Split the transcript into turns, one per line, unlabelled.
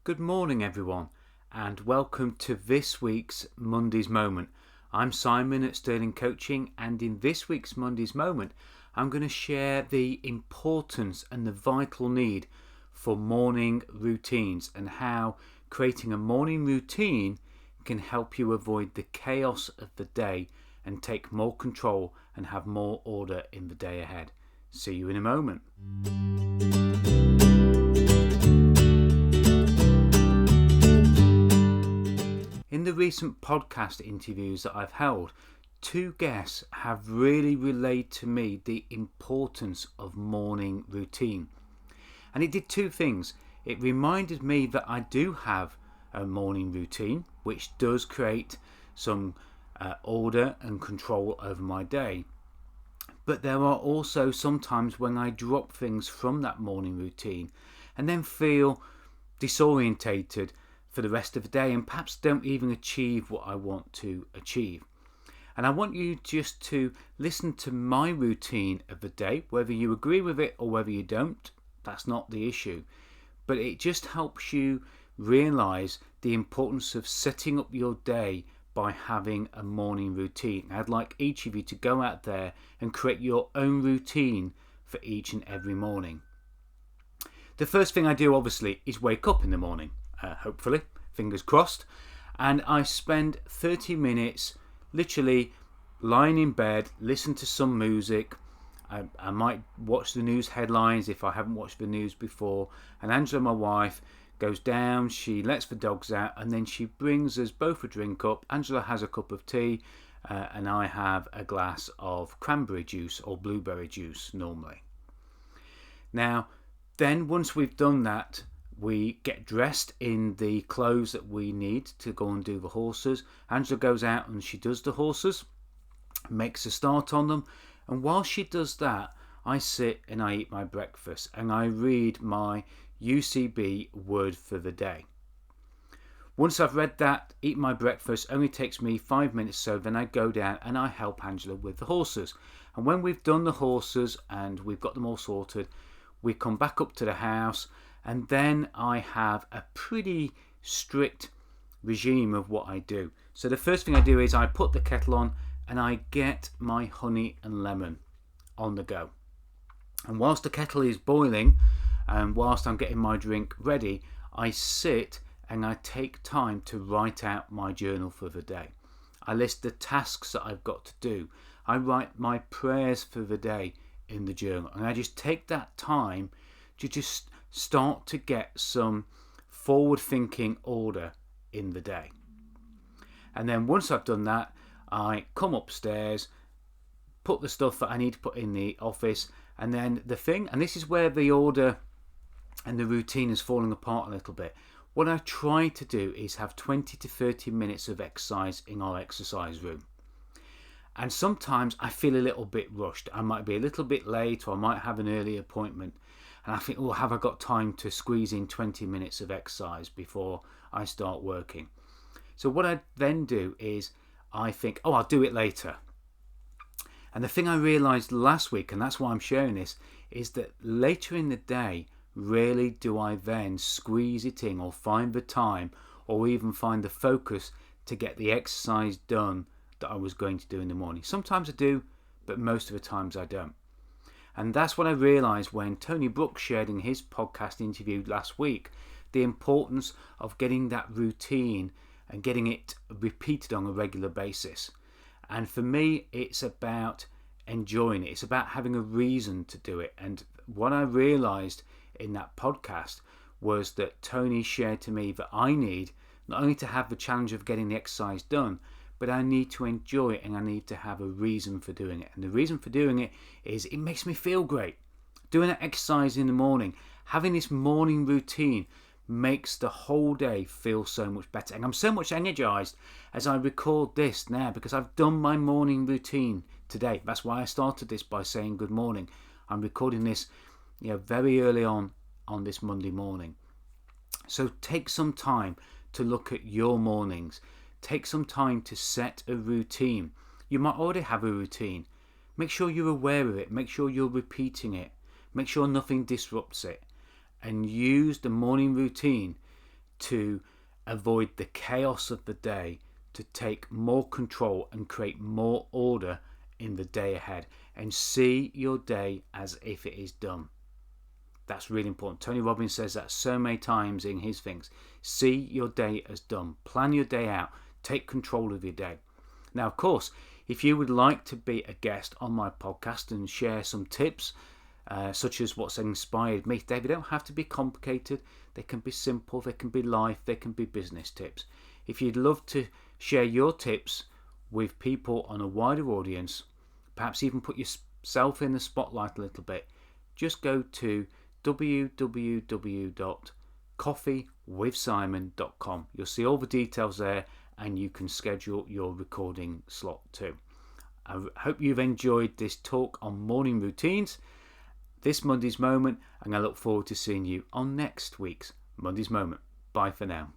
Good morning, everyone, and welcome to this week's Monday's Moment. I'm Simon at Sterling Coaching, and in this week's Monday's Moment, I'm going to share the importance and the vital need for morning routines and how creating a morning routine can help you avoid the chaos of the day and take more control and have more order in the day ahead. See you in a moment. In the recent podcast interviews that I've held, two guests have really relayed to me the importance of morning routine. And it did two things. It reminded me that I do have a morning routine, which does create some order and control over my day. But there are also sometimes when I drop things from that morning routine and then feel disorientated for the rest of the day and perhaps don't even achieve what I want to achieve. And I want you just to listen to my routine of the day, whether you agree with it or whether you don't, that's not the issue. But it just helps you realize the importance of setting up your day by having a morning routine. I'd like each of you to go out there and create your own routine for each and every morning. The first thing I do obviously is wake up in the morning. Hopefully, fingers crossed, and I spend 30 minutes literally lying in bed, listen to some music. I might watch the news headlines if I haven't watched the news before, and Angela, my wife, goes down, she lets the dogs out, and then she brings us both a drink up. Angela has a cup of tea, and I have a glass of cranberry juice or blueberry juice normally. Now, then once we've done that, we get dressed in the clothes that we need to go and do the horses. Angela goes out and she does the horses, makes a start on them, and while she does that, I sit and I eat my breakfast and I read my UCB word for the day. Once I've read that, eat my breakfast, only takes me 5 minutes, so then I go down and I help Angela with the horses. And when we've done the horses and we've got them all sorted, we come back up to the house. And then I have a pretty strict regime of what I do. So the first thing I do is I put the kettle on and I get my honey and lemon on the go. And whilst the kettle is boiling and whilst I'm getting my drink ready, I sit and I take time to write out my journal for the day. I list the tasks that I've got to do. I write my prayers for the day in the journal. And I just take that time to just start to get some forward-thinking order in the day. And then once I've done that, I come upstairs, put the stuff that I need to put in the office, and then the thing, and this is where the order and the routine is falling apart a little bit. What I try to do is have 20 to 30 minutes of exercise in our exercise room. And sometimes I feel a little bit rushed. I might be a little bit late or I might have an early appointment. And I think, have I got time to squeeze in 20 minutes of exercise before I start working? So what I then do is I think, I'll do it later. And the thing I realised last week, and that's why I'm sharing this, is that later in the day, rarely do I then squeeze it in or find the time or even find the focus to get the exercise done that I was going to do in the morning. Sometimes I do, but most of the times I don't. And that's what I realised when Tony Brooks shared in his podcast interview last week, the importance of getting that routine and getting it repeated on a regular basis. And for me, it's about enjoying it. It's about having a reason to do it. And what I realised in that podcast was that Tony shared to me that I need not only to have the challenge of getting the exercise done, but I need to enjoy it and I need to have a reason for doing it. And the reason for doing it is it makes me feel great. Doing that exercise in the morning, having this morning routine makes the whole day feel so much better. And I'm so much energized as I record this now because I've done my morning routine today. That's why I started this by saying good morning. I'm recording this very early on this Monday morning. So take some time to look at your mornings. Take some time to set a routine. You might already have a routine. Make sure you're aware of it. Make sure you're repeating it. Make sure nothing disrupts it. And use the morning routine to avoid the chaos of the day, to take more control and create more order in the day ahead, and see your day as if it is done. That's really important. Tony Robbins says that so many times in his things. See your day as done. Plan your day out. Take control of your day. Now, of course, if you would like to be a guest on my podcast and share some tips, such as what's inspired me today, they don't have to be complicated. They can be simple. They can be life. They can be business tips. If you'd love to share your tips with people on a wider audience, perhaps even put yourself in the spotlight a little bit, just go to www.coffeewithsimon.com. You'll see all the details there, and you can schedule your recording slot too. I hope you've enjoyed this talk on morning routines, this Monday's Moment, and I look forward to seeing you on next week's Monday's Moment. Bye for now.